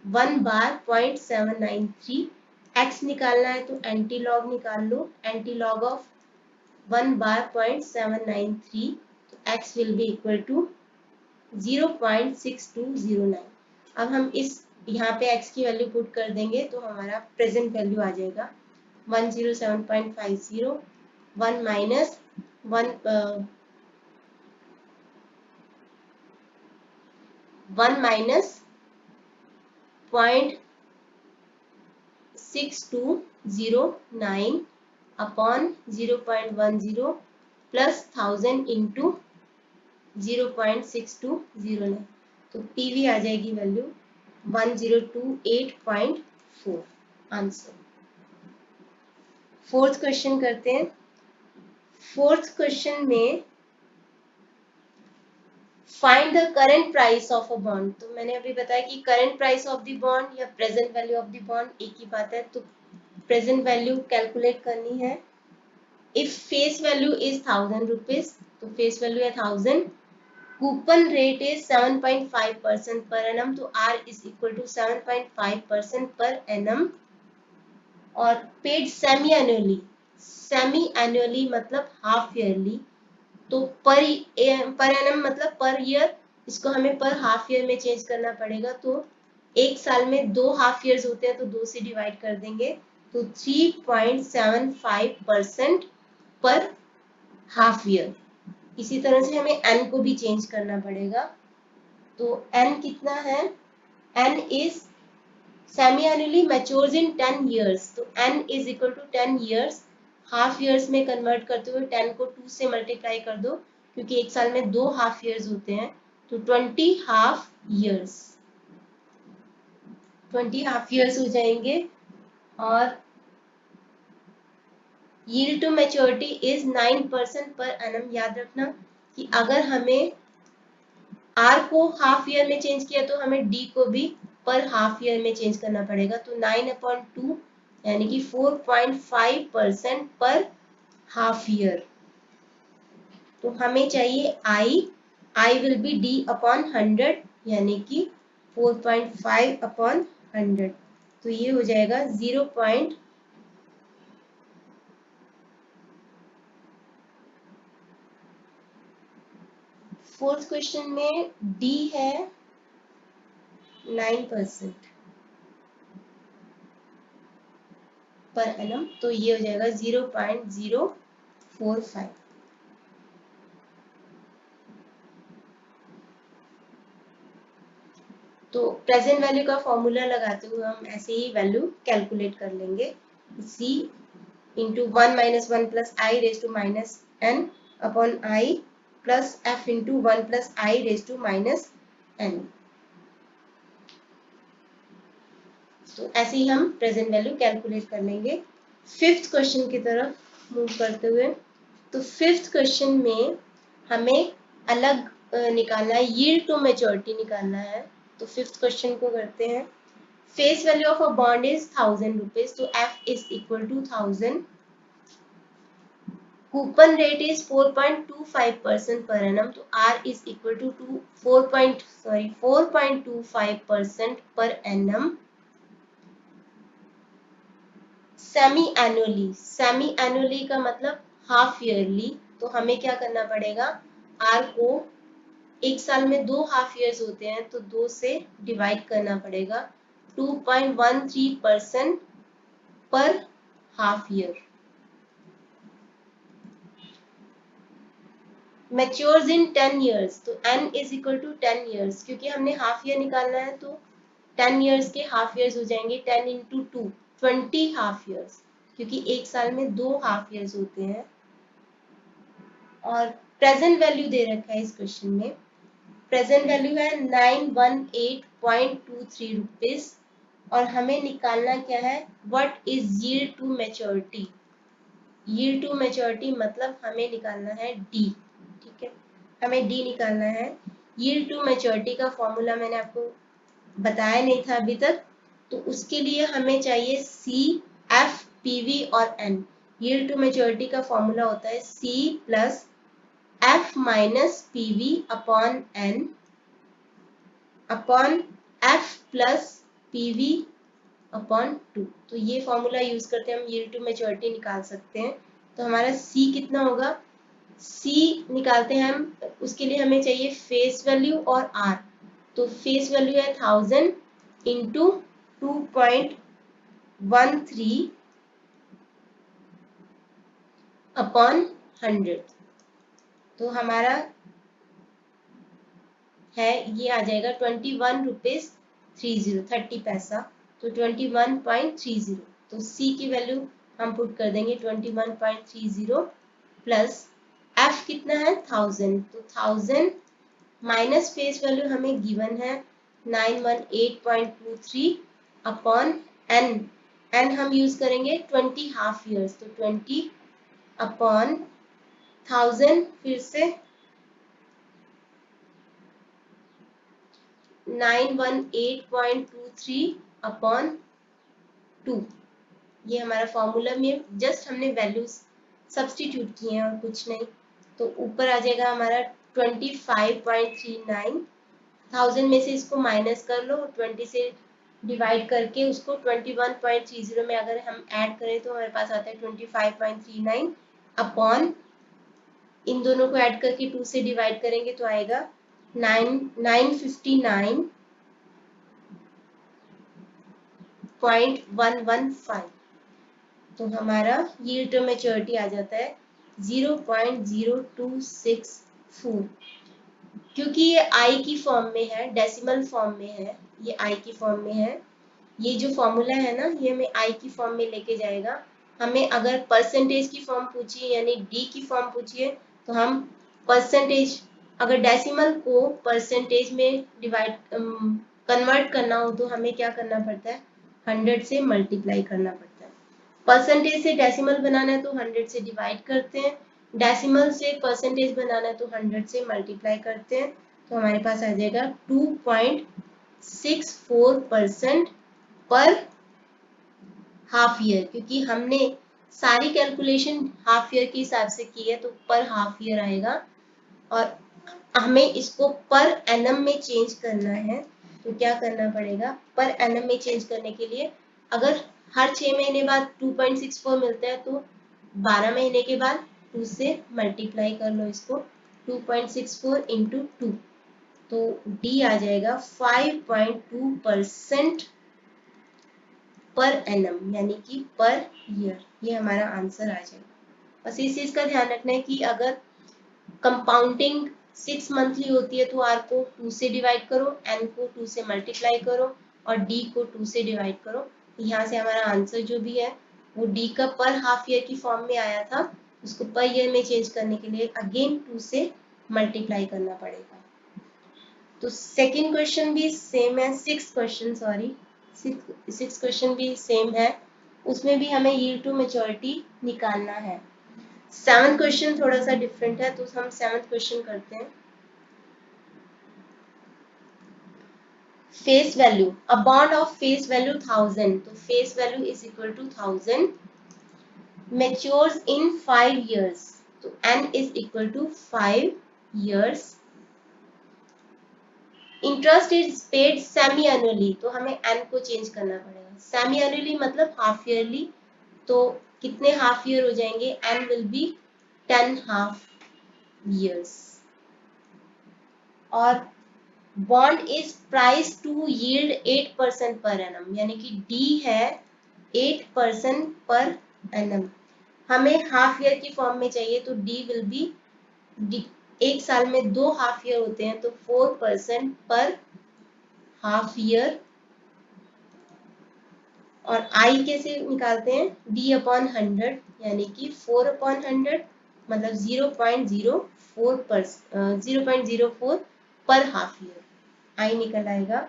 1 bar 0.793। x निकालना है तो एंटी लॉग निकाल लो, एंटी लॉग ऑफ 1 बार 0.793, तो x will be equal to 0.6209। अब हम इस यहाँ पे x की वैल्यू पुट कर देंगे तो हमारा प्रेजेंट वैल्यू आ जाएगा 107.50, 1 माइनस 0.6209 अपॉन 0.10 प्लस 1000 इंटू 0.6209, तो पीवी आ जाएगी वैल्यू 1028.4 आंसर। फोर्थ क्वेश्चन करते हैं। फोर्थ क्वेश्चन में find the current price of a bond. तो मैंने अभी बताया कि current price of the bond या present value of the bond एक ही बात है, तो प्रेजेंट वैल्यू कैलकुलेट करनी है। If face value is 1000 rupees, तो फेस वैल्यू है 1000, coupon rate is 7.5% per annum, तो R is equal to 7.5% per annum, और paid semi annually, semi annually मतलब हाफ ईयरली, तो पर एनम मतलब पर ईयर, इसको हमें पर हाफ ईयर में चेंज करना पड़ेगा, तो एक साल में 2 हाफ ईयर्स होते हैं तो 2 से डिवाइड कर देंगे, तो 3.75% पर हाफ ईयर। इसी तरह से हमें n को भी चेंज करना पड़ेगा, तो n कितना है, n is semi annually matures in 10 years, तो n is equal to 10 years। Half years में कन्वर्ट करते हुए 10 को 2 से मल्टीप्लाई कर दो, क्योंकि एक साल में 2 हाफ ईयर्स होते हैं, तो 20 हाफ ईयर्स, 20 हाफ ईयर्स हो जाएंगे। और yield to maturity is 9% per annum. याद रखना कि अगर हमें R को हाफ ईयर में चेंज किया तो हमें D को भी पर हाफ ईयर में चेंज करना पड़ेगा, तो 9/2 यानी कि 4.5% पर हाफ ईयर। तो हमें चाहिए I will be D upon 100 यानी कि 4.5 अपॉन 100, तो ये हो जाएगा 0. फोर्थ क्वेश्चन में D है 9% पर एनम, तो ये हो जाएगा 0.045। तो प्रेजेंट वैल्यू का फॉर्मूला लगाते हुए हम ऐसे ही वैल्यू कैलकुलेट कर लेंगे, C into 1 minus 1 plus I raise to minus N upon I plus F into 1 plus I raise to minus N. तो ऐसे ही हम प्रेजेंट वैल्यू कैलकुलेट कर लेंगे। फिफ्थ क्वेश्चन की तरफ मूव करते हुए, तो फिफ्थ क्वेश्चन में हमें अलग निकालना है, यील्ड टू मैच्योरिटी निकालना है। तो फिफ्थ क्वेश्चन को करते हैं। Face value of a bond is 1000 rupees, तो F is equal to 1000, coupon rate is 4.25% per annum, तो R is equal to 4.25% per annum. Semi annually, semi annually का मतलब हाफ ईयरली, तो हमें क्या करना पड़ेगा, R को एक साल में 2 हाफ ईयर्स होते हैं तो 2 से डिवाइड करना पड़ेगा, 2.13% per half year. Matures in 10 years, तो n is equal to 10 years, क्योंकि हमने हाफ ईयर निकालना है तो 10 years के हाफ ईयर्स हो जाएंगे, 10 इंटू 2 20 हाफ ईयर्स, क्योंकि एक साल में 2 हाफ ईयर्स होते हैं। और प्रेजेंट वैल्यू दे रखा है इस क्वेश्चन में, प्रेजेंट वैल्यू है 918.23 रुपीज, और हमें निकालना क्या है, what is yield to maturity. Yield to maturity मतलब हमें निकालना है D, ठीक है, हमें D निकालना है। यील्ड टू मैच्योरिटी का फॉर्मूला मैंने आपको बताया नहीं था अभी तक, तो उसके लिए हमें चाहिए CFP पीवी और एन। यील्ड टू मैच्योरिटी का फॉर्मूला होता है C plus F minus PV upon N upon F plus PV upon 2। तो ये फॉर्मूला यूज करते हम यील्ड टू मैच्योरिटी निकाल सकते हैं। तो हमारा सी कितना होगा, सी निकालते हैं हम, उसके लिए हमें चाहिए फेस वैल्यू और आर। तो फेस वैल्यू है 1000 इंटू 2.13 अपॉन 100। तो हमारा है ये आ जाएगा 21 रुपीज 30 पैसा। तो 21.30। तो सी की वैल्यू हम पुट कर देंगे 21.30 प्लस एफ कितना है 1000। तो 1000 माइनस फेस वैल्यू हमें गिवन है 918.23 अपॉन एन। एन हम यूज करेंगे 20 हाफ ईयर्स। तो 20 अपॉन 1000 फिर से 918.23 अपॉन 2। ये हमारा फॉर्मूला में जस्ट हमने वैल्यूज सब्स्टिट्यूट किए हैं और कुछ नहीं। तो ऊपर आ जाएगा हमारा 25.39। 1000 में से इसको माइनस कर लो, 20 से डिवाइड करके उसको 21.30 में अगर हम ऐड करें तो हमारे पास आता है 25.39 अपॉन, इन दोनों को ऐड करके 2 से डिवाइड करेंगे तो आएगा 959.115। तो हमारा यील्ड टू मैच्योरिटी आ जाता है 0.0264। क्योंकि ये आई की फॉर्म में है, डेसिमल फॉर्म में है, ये आई की फॉर्म में है, ये जो फॉर्मूला है ना ये हमें आई की फॉर्म में लेके जाएगा। हमें अगर परसेंटेज की फॉर्म पूछिए यानी डी की फॉर्म पूछिए तो हम परसेंटेज, अगर डेसिमल को परसेंटेज में डिवाइड कन्वर्ट करना हो तो हमें क्या करना पड़ता है, 100 से मल्टीप्लाई करना पड़ता है। परसेंटेज से डेसिमल बनाना है तो 100 से डिवाइड करते हैं, डेसिमल से परसेंटेज बनाना है तो 100 से मल्टीप्लाई करते हैं। तो हमारे पास आ जाएगा 2.64% पर हाफ ईयर। क्योंकि हमने सारी कैलकुलेशन हाफ ईयर के हिसाब से की है तो पर हाफ ईयर आएगा, और हमें इसको पर एनम में चेंज करना है। तो क्या करना पड़ेगा, पर एनम में चेंज करने के लिए अगर हर 6 महीने बाद 2.64 मिलता है तो 12 महीने के बाद 2 से मल्टीप्लाई कर लो इसको, 2.64 इंटू 2। तो डी आ जाएगा 5.2% पर एनम यानी कि पर ईयर। ये हमारा आंसर आ जाएगा। बस इस चीज का ध्यान रखना है कि अगर कंपाउंडिंग 6 मंथली होती है तो आर को 2 से डिवाइड करो, एन को 2 से मल्टीप्लाई करो और डी को 2 से डिवाइड करो। यहाँ से हमारा आंसर जो भी है वो डी का पर हाफ ईयर की फॉर्म में आया था, उसको पर ईयर में चेंज करने के लिए अगेन 2 से मल्टीप्लाई करना पड़ेगा। तो सेकेंड क्वेश्चन भी सेम है, सिक्स क्वेश्चन भी सेम है, उसमें भी हमें यील्ड टू मैच्योरिटी निकालना है। 7th क्वेश्चन थोड़ा सा डिफरेंट है, तो हम 7th क्वेश्चन करते हैं। Face value, a bond of face value 1000, तो face value is equal to 1000, matures in 5 years, तो n is equal to 5 years, interest is paid semi annually, तो हमें एन को चेंज करना पड़ेगा। सेमी एनुअली मतलब हाफ ईयरली, तो कितने हाफ ईयर हो जाएंगे, N will be 10 half years. और bond is price to yield 8% per annum, यानी कि डी है 8% पर एनम। हमें हाफ ईयर की फॉर्म में चाहिए तो डी विल बी, एक साल में 2 हाफ ईयर होते हैं तो 4% पर हाफ ईयर। और आई कैसे निकालते हैं, डी अपॉन 100 यानी कि 4 अपॉन 100 मतलब 0.04 पर हाफ ईयर आई निकल आएगा।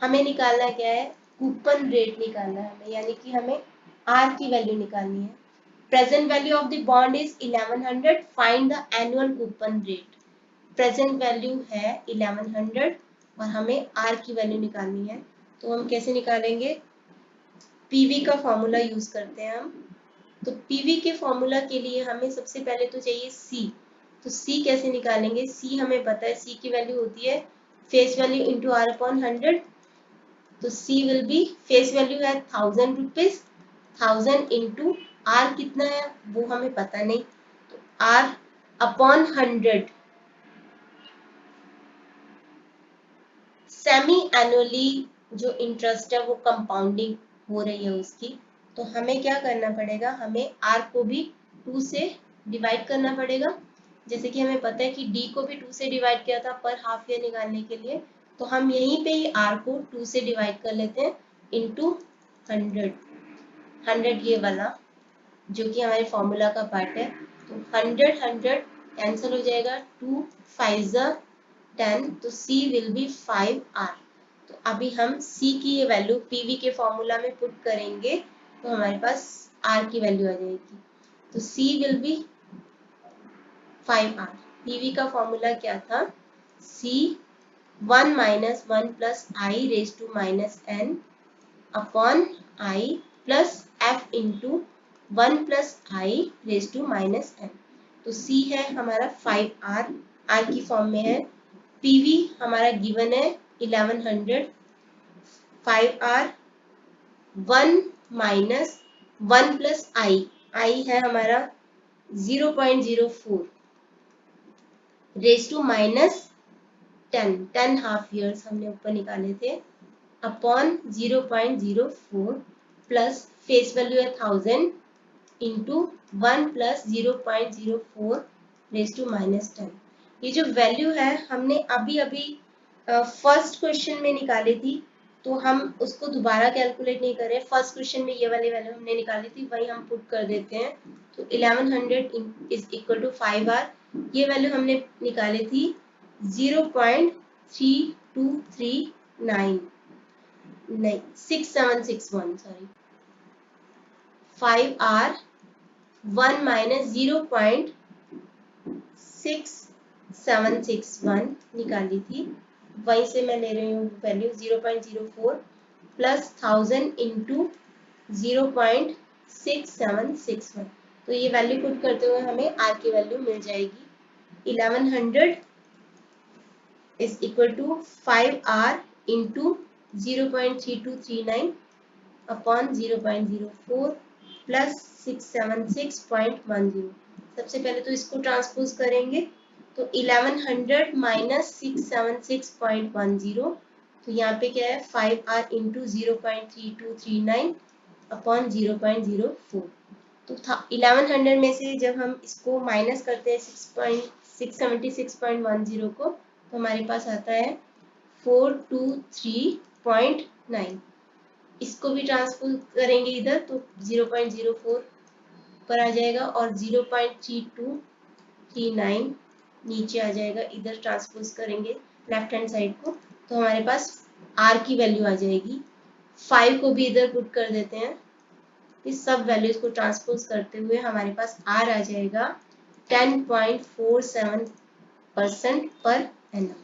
हमें निकालना क्या है, कूपन रेट निकालना है हमें, यानी कि हमें आर की वैल्यू निकालनी है। Present value of the bond is 1100, find the annual coupon rate. Present value है 1100 और हमें आर की वैल्यू निकालनी है। तो हम कैसे निकालेंगे, पीवी का फॉर्मूला यूज करते हैं हम, तो पीवी के फॉर्मूला के लिए हमें सबसे पहले तो चाहिए सी। तो सी कैसे निकालेंगे? सी हमें पता है, सी की वैल्यू होती है face value into R upon 100। तो C will be, face value है 1000 रुपीज, 1000 इंटू आर कितना है वो हमें पता नहीं, तो आर अपॉन 100। सेमी एनुअली जो इंटरेस्ट है वो कंपाउंडिंग हो रही है उसकी, तो हमें क्या करना पड़ेगा, हमें आर को भी 2 से डिवाइड करना पड़ेगा। जैसे कि हमें पता है कि डी को भी 2 से डिवाइड किया था पर हाफ ईयर निकालने के लिए, तो हम यहीं पे ही आर को 2 से डिवाइड कर लेते हैं इंटू 100। 100 ये वाला जो कि हमारे फॉर्मूला का पार्ट है, तो 100 100 कैंसिल हो जाएगा, 2 5 10, तो C विल बी 5R। तो अभी हम C की ये वैल्यू PV के फॉर्मूला में पुट करेंगे तो हमारे पास R की वैल्यू आ जाएगी, तो C will be 5R। PV का फॉर्मूला क्या था? C 1 minus 1 plus I raise to minus n upon I plus F into 1 plus I raise to minus n। तो C है हमारा 5R, R की फॉर्म में है। PV हमारा गिवन है 1100, 5R 1 माइनस 1 प्लस आई है हमारा 0.04 raise to minus 10 half years हमने ऊपर निकाले थे, अपॉन 0.04 प्लस फेस वैल्यू है 1000 into 1 plus 0.04 raise to minus 10। ये जो वैल्यू है हमने अभी अभी फर्स्ट क्वेश्चन में निकाली थी, तो हम उसको दोबारा कैलकुलेट नहीं कर रहे। फर्स्ट क्वेश्चन में ये वाली वैल्यू हमने निकाली थी, वही हम पुट कर देते हैं। तो 1100 इज इक्वल टू 5R, ये वैल्यू हमने निकाली थी 0.3239 नहीं 6761 सॉरी, 5R 1 माइनस 0.6761 निकाली थी, वहीं से मैं ले रही हूँ वैल्यू 0.04 प्लस 1000 इंटू 0.6761। तो ये वैल्यू पुट करते हुए हमें आर की वैल्यू मिल जाएगी 1100 is equal to 5R into 0.3239 upon 0.04 plus 676.10। सबसे पहले तो इसको ट्रांसपोज करेंगे, तो 1100 माइनस 676.10, तो यहाँ पे क्या है 5R इंटू 0.3239 अपॉन 0.04। तो 1100 में से जब हम इसको माइनस करते हैं 676.10 को, तो हमारे पास आता है 423.9। इसको भी ट्रांसपोज करेंगे इधर, तो 0.04 पर आ जाएगा और 0.3239 नीचे आ जाएगा, इधर ट्रांसपोज करेंगे लेफ्ट हैंड साइड को, तो हमारे पास R की वैल्यू आ जाएगी। 5 को भी इधर पुट कर देते हैं, इस सब वैल्यूज को ट्रांसपोज करते हुए हमारे पास R आ जाएगा 10.47% पर एनम।